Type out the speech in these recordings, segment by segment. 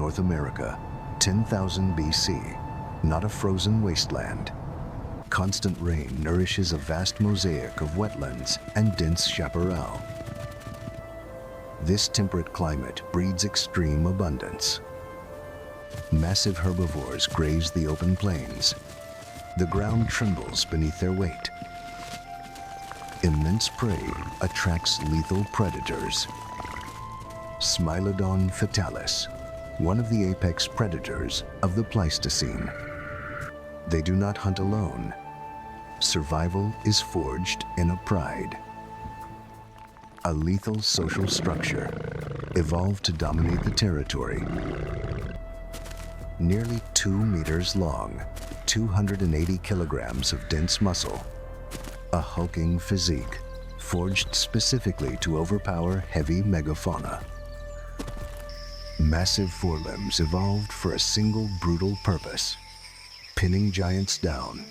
North America, 10,000 BC, not a frozen wasteland. Constant rain nourishes a vast mosaic of wetlands and dense chaparral. This temperate climate breeds extreme abundance. Massive herbivores graze the open plains. The ground trembles beneath their weight. Immense prey attracts lethal predators. Smilodon fatalis, one of the apex predators of the Pleistocene. They do not hunt alone. Survival is forged in a pride. A lethal social structure evolved to dominate the territory. Nearly 2 meters long, 280 kilograms of dense muscle, a hulking physique forged specifically to overpower heavy megafauna. Massive forelimbs evolved for a single brutal purpose: pinning giants down.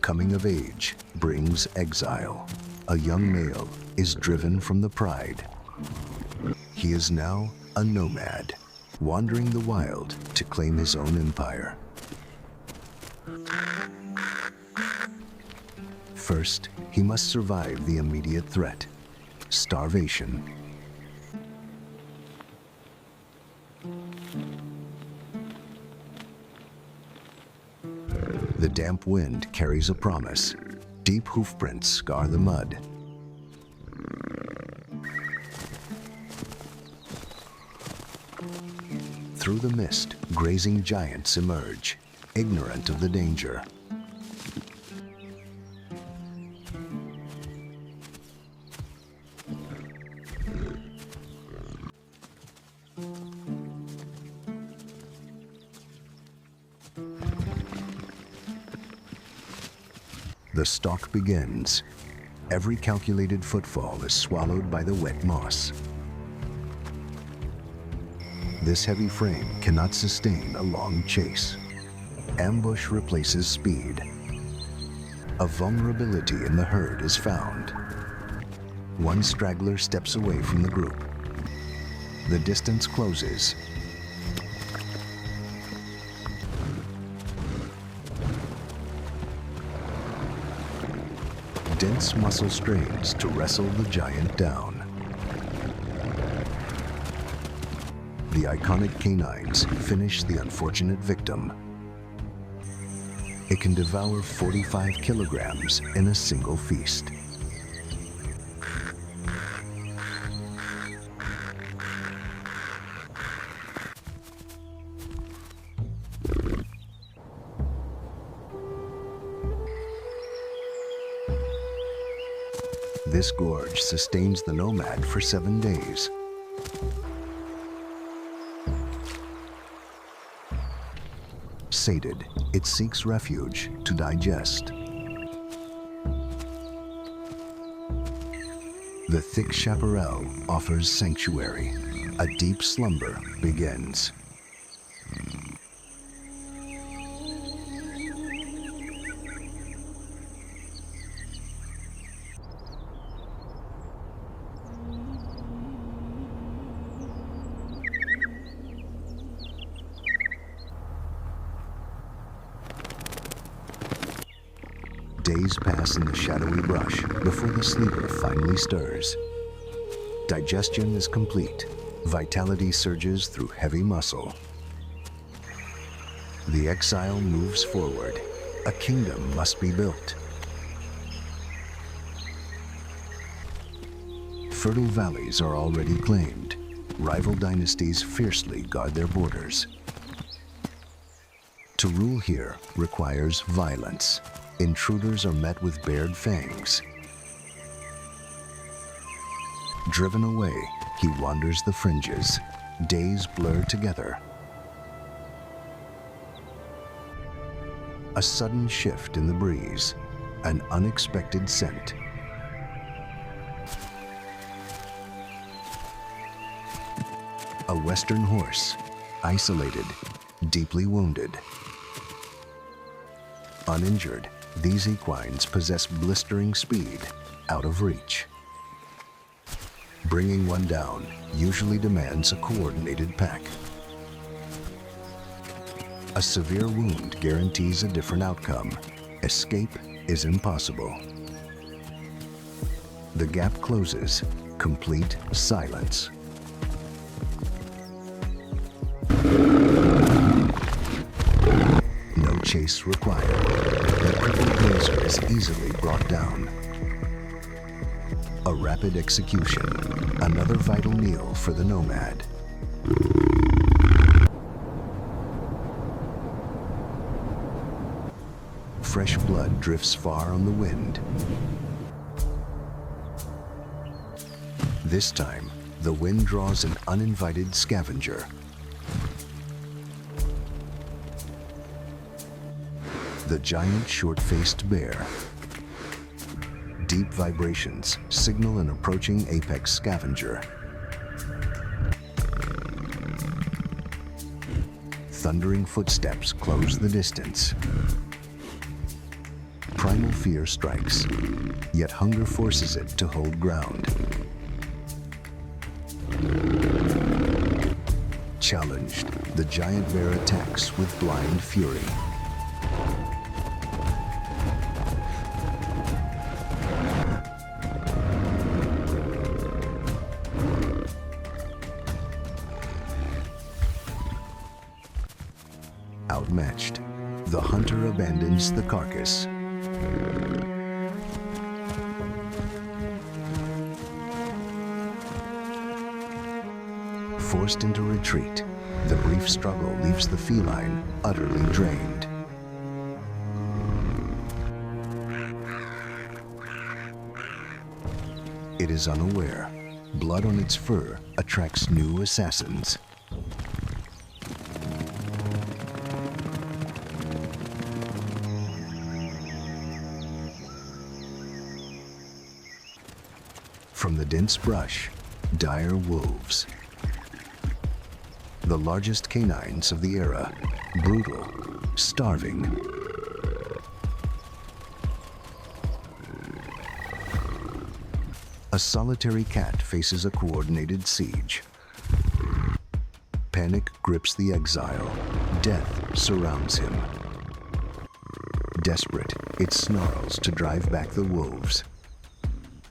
Coming of age brings exile. A young male is driven from the pride. He is now a nomad, wandering the wild to claim his own empire. First, he must survive the immediate threat: starvation. The damp wind carries a promise. Deep hoofprints scar the mud. Through the mist, grazing giants emerge, ignorant of the danger. The stalk begins. Every calculated footfall is swallowed by the wet moss. This heavy frame cannot sustain a long chase. Ambush replaces speed. A vulnerability in the herd is found. One straggler steps away from the group. The distance closes. Dense muscle strains to wrestle the giant down. The iconic canines finish the unfortunate victim. It can devour 45 kilograms in a single feast. This gorge sustains the nomad for 7 days. Sated, it seeks refuge to digest. The thick chaparral offers sanctuary. A deep slumber begins. Days pass in the shadowy brush before the sleeper finally stirs. Digestion is complete. Vitality surges through heavy muscle. The exile moves forward. A kingdom must be built. Fertile valleys are already claimed. Rival dynasties fiercely guard their borders. To rule here requires violence. Intruders are met with bared fangs. Driven away, he wanders the fringes. Days blur together. A sudden shift in the breeze, an unexpected scent. A western horse, isolated, deeply wounded. Uninjured, these equines possess blistering speed, out of reach. Bringing one down usually demands a coordinated pack. A severe wound guarantees a different outcome. Escape is impossible. The gap closes, complete silence. No chase required. The crippled grazer is easily brought down. A rapid execution, another vital meal for the nomad. Fresh blood drifts far on the wind. This time, the wind draws an uninvited scavenger. The giant short-faced bear. Deep vibrations signal an approaching apex scavenger. Thundering footsteps close the distance. Primal fear strikes, yet hunger forces it to hold ground. Challenged, the giant bear attacks with blind fury. Outmatched, the hunter abandons the carcass. Forced into retreat, the brief struggle leaves the feline utterly drained. It is unaware. Blood on its fur attracts new assassins. From the dense brush, dire wolves. The largest canines of the era, brutal, starving. A solitary cat faces a coordinated siege. Panic grips the exile. Death surrounds him. Desperate, it snarls to drive back the wolves.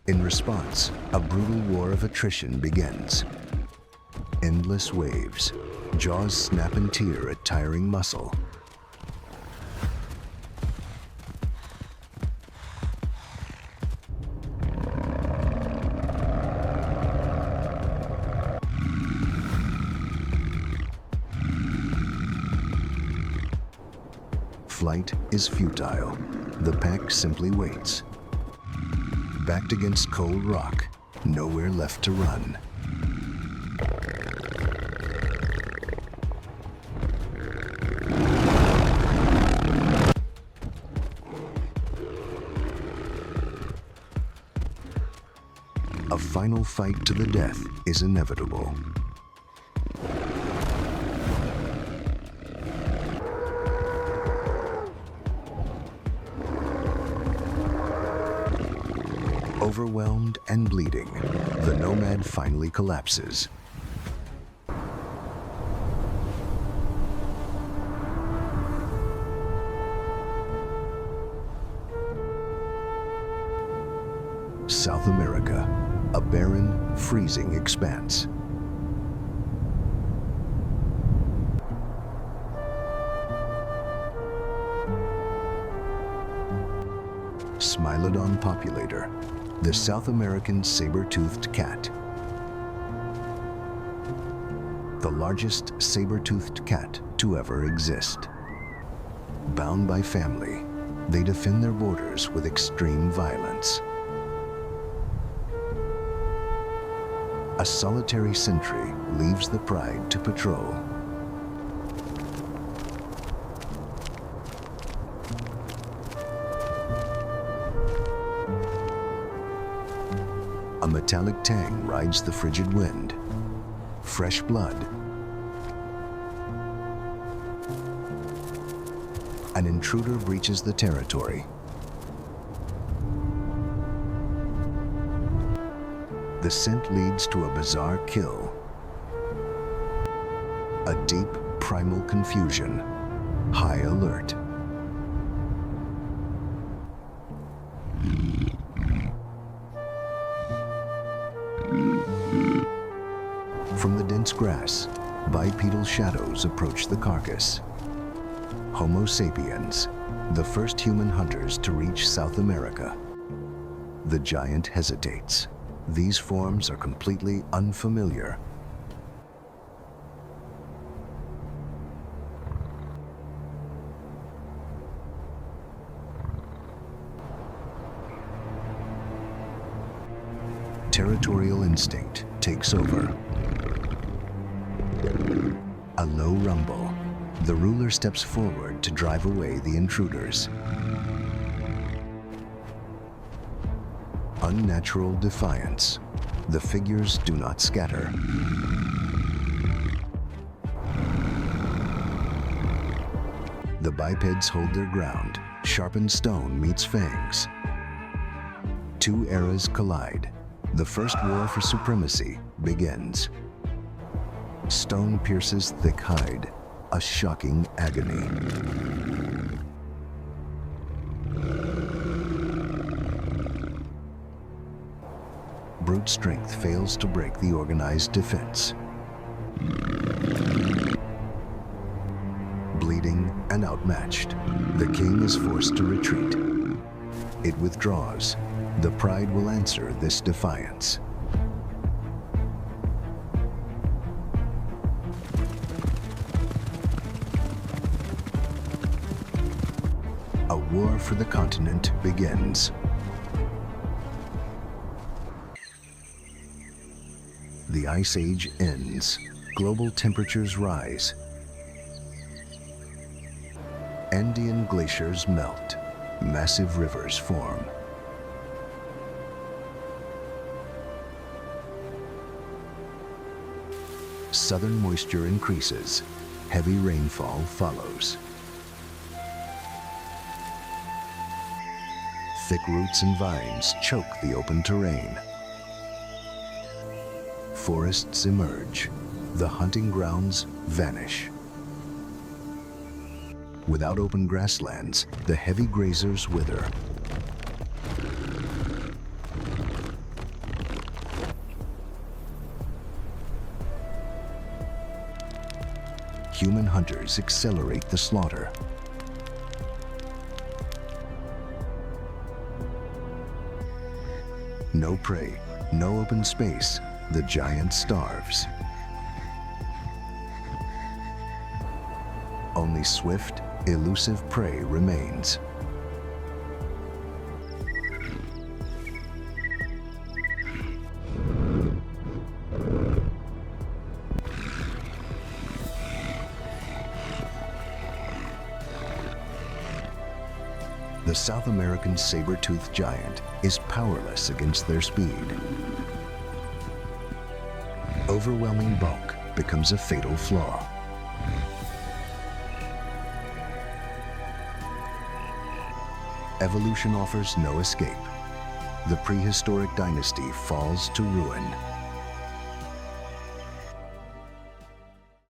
In response, a brutal war of attrition begins. Endless waves. Jaws snap and tear at tiring muscle. Flight is futile. The pack simply waits. Backed against cold rock, nowhere left to run. A final fight to the death is inevitable. Overwhelmed and bleeding, the nomad finally collapses. South America, a barren, freezing expanse. Smilodon populator, the South American saber-toothed cat. The largest saber-toothed cat to ever exist. Bound by family, they defend their borders with extreme violence. A solitary sentry leaves the pride to patrol. A metallic tang rides the frigid wind. fresh blood. An intruder breaches the territory. The scent leads to a bizarre kill. A deep, primal confusion. High alert. From the dense grass, bipedal shadows approach the carcass. Homo sapiens, the first human hunters to reach South America. The giant hesitates. These forms are completely unfamiliar. Territorial instinct takes over. A low rumble. The ruler steps forward to drive away the intruders. Unnatural defiance. The figures do not scatter. The bipeds hold their ground. Sharpened stone meets fangs. Two eras collide. The first war for supremacy begins. Stone pierces thick hide. A shocking agony. Brute strength fails to break the organized defense. Bleeding and outmatched, the king is forced to retreat. It withdraws. The pride will answer this defiance. A war for the continent begins. The Ice Age ends. Global temperatures rise. Andean glaciers melt. Massive rivers form. Southern moisture increases. Heavy rainfall follows. Thick roots and vines choke the open terrain. Forests emerge. The hunting grounds vanish. Without open grasslands, the heavy grazers wither. Human hunters accelerate the slaughter. No prey, no open space. The giant starves. Only swift, elusive prey remains. The South American saber-toothed giant is powerless against their speed. Overwhelming bulk becomes a fatal flaw. Evolution offers no escape. The prehistoric dynasty falls to ruin.